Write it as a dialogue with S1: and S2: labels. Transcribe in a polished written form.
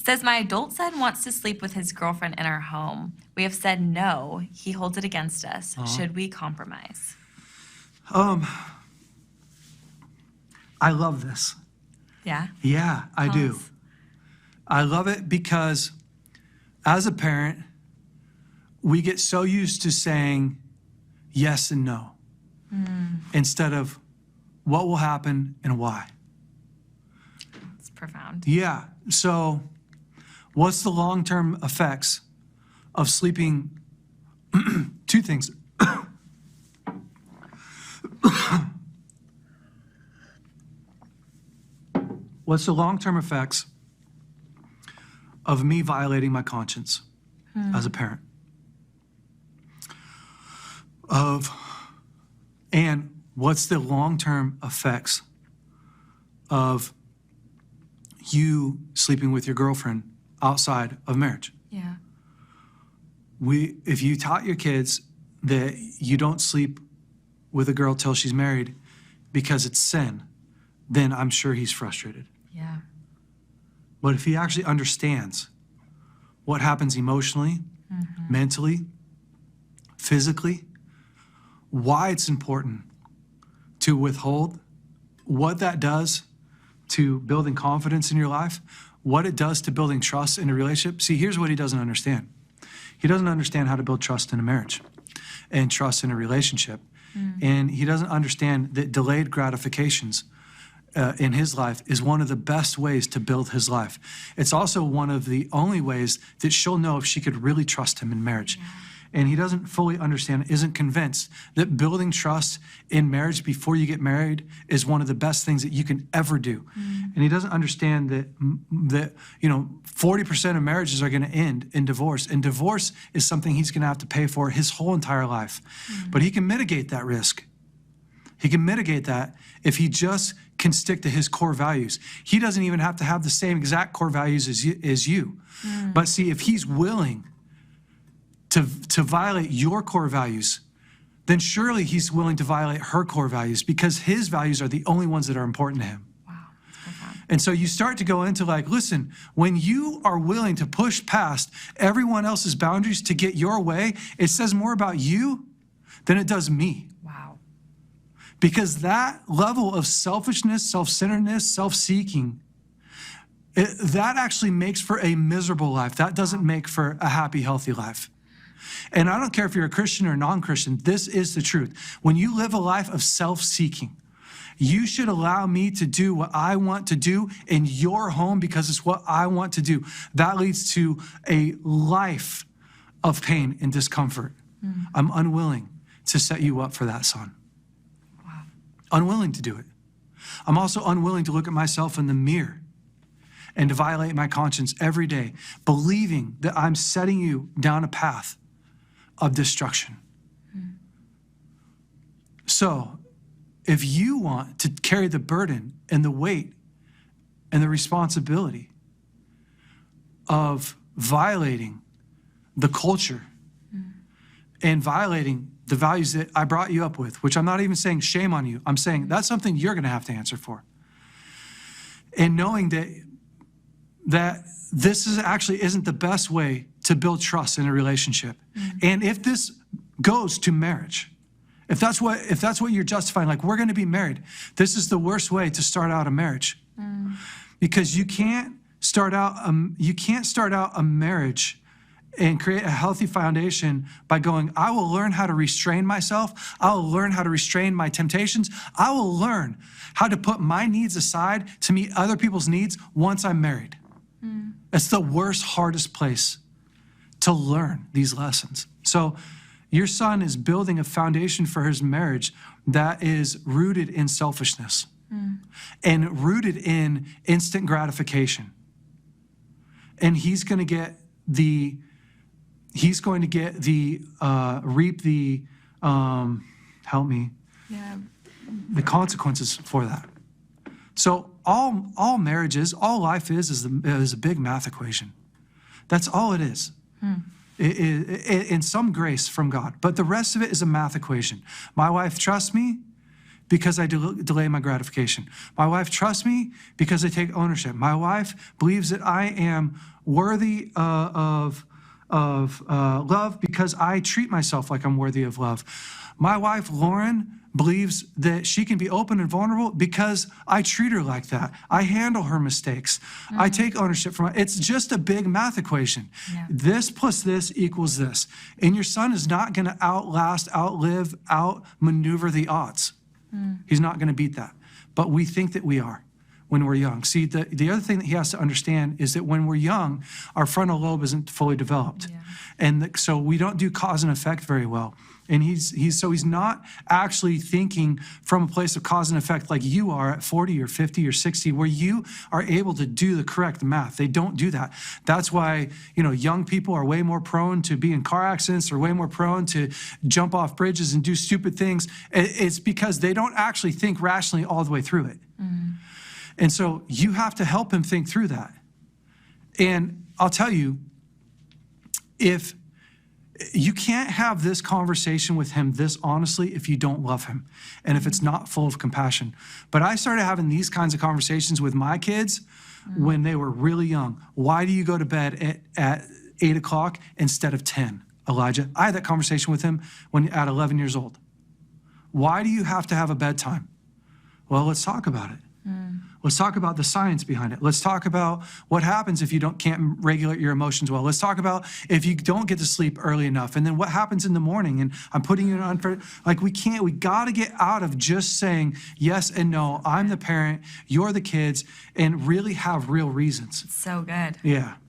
S1: says, my adult son wants to sleep with his girlfriend in our home. We have said no. He holds it against us. Should we compromise?
S2: I love this.
S1: Yeah?
S2: Yeah, I do. I love it because as a parent, we get so used to saying yes and no instead of what will happen and why.
S1: It's profound.
S2: Yeah. So what's the long-term effects of sleeping? Two things. What's the long-term effects of me violating my conscience as a parent? And what's the long-term effects of you sleeping with your girlfriend outside of marriage?
S1: Yeah.
S2: If you taught your kids that you don't sleep with a girl till she's married because it's sin, then I'm sure he's frustrated.
S1: Yeah.
S2: But if he actually understands what happens emotionally, mentally, physically, why it's important to withhold, what that does to building confidence in your life, what it does to building trust in a relationship. See, here's what he doesn't understand. He doesn't understand how to build trust in a marriage and trust in a relationship. And he doesn't understand that delayed gratifications in his life is one of the best ways to build his life. It's also one of the only ways that she'll know if she could really trust him in marriage. Yeah. And he doesn't fully understand, isn't convinced that building trust in marriage before you get married is one of the best things that you can ever do. And he doesn't understand that 40% of marriages are going to end in divorce, and divorce is something he's going to have to pay for his whole entire life. But he can mitigate that risk. He can mitigate that if he just can stick to his core values. He doesn't even have to have the same exact core values as you. But see, if he's willing to violate your core values, then surely he's willing to violate her core values, because his values are the only ones that are important to him.
S1: Wow, that's profound.
S2: And so you start to go into listen, when you are willing to push past everyone else's boundaries to get your way, it says more about you than it does me.
S1: Wow.
S2: Because that level of selfishness, self-centeredness, self-seeking, that actually makes for a miserable life. That doesn't make for a happy, healthy life. And I don't care if you're a Christian or non-Christian, this is the truth. When you live a life of self-seeking, you should allow me to do what I want to do in your home because it's what I want to do. That leads to a life of pain and discomfort. I'm unwilling to set you up for that, son.
S1: Wow.
S2: Unwilling to do it. I'm also unwilling to look at myself in the mirror and to violate my conscience every day, believing that I'm setting you down a path of destruction. So if you want to carry the burden and the weight and the responsibility of violating the culture and violating the values that I brought you up with, which I'm not even saying shame on you, I'm saying that's something you're gonna have to answer for. And knowing that this isn't the best way to build trust in a relationship. And if this goes to marriage, if that's what you're justifying, we're going to be married, this is the worst way to start out a marriage. Because you can't start out a marriage and create a healthy foundation by going, I will learn how to restrain myself. I will learn how to restrain my temptations. I will learn how to put my needs aside to meet other people's needs once I'm married. It's the worst, hardest place to learn these lessons. So your son is building a foundation for his marriage that is rooted in selfishness and rooted in instant gratification. And he's going to get reap the the consequences for that. So all marriages, all life is a big math equation. That's all it is. In some grace from God. But the rest of it is a math equation. My wife trusts me. because I delay my gratification. My wife trusts me because I take ownership. My wife believes that I am worthy of love because I treat myself like I'm worthy of love. My wife, Lauren, believes that she can be open and vulnerable because I treat her like that. I handle her mistakes. I take ownership from it. It's just a big math equation.
S1: Yeah.
S2: This plus this equals this. And your son is not going to outlast, outlive, outmaneuver the odds. He's not going to beat that. But we think that we are when we're young. See, the other thing that he has to understand is that when we're young, our frontal lobe isn't fully developed.
S1: Yeah.
S2: And so we don't do cause and effect very well. And he's not actually thinking from a place of cause and effect like you are at 40 or 50 or 60, where you are able to do the correct math. They don't do that. That's why, young people are way more prone to be in car accidents, or way more prone to jump off bridges and do stupid things. It's because they don't actually think rationally all the way through it. And so you have to help him think through that. And I'll tell you, if you can't have this conversation with him this honestly if you don't love him and if it's not full of compassion. But I started having these kinds of conversations with my kids when they were really young. Why do you go to bed at 8 o'clock instead of 10, Elijah? I had that conversation with him at 11 years old. Why do you have to have a bedtime? Well, let's talk about it. Let's talk about the science behind it. Let's talk about what happens if you can't regulate your emotions well. Let's talk about if you don't get to sleep early enough, and then what happens in the morning. And I'm putting you on for, we got to get out of just saying yes and no. I'm the parent, you're the kids, and really have real reasons.
S1: So good.
S2: Yeah.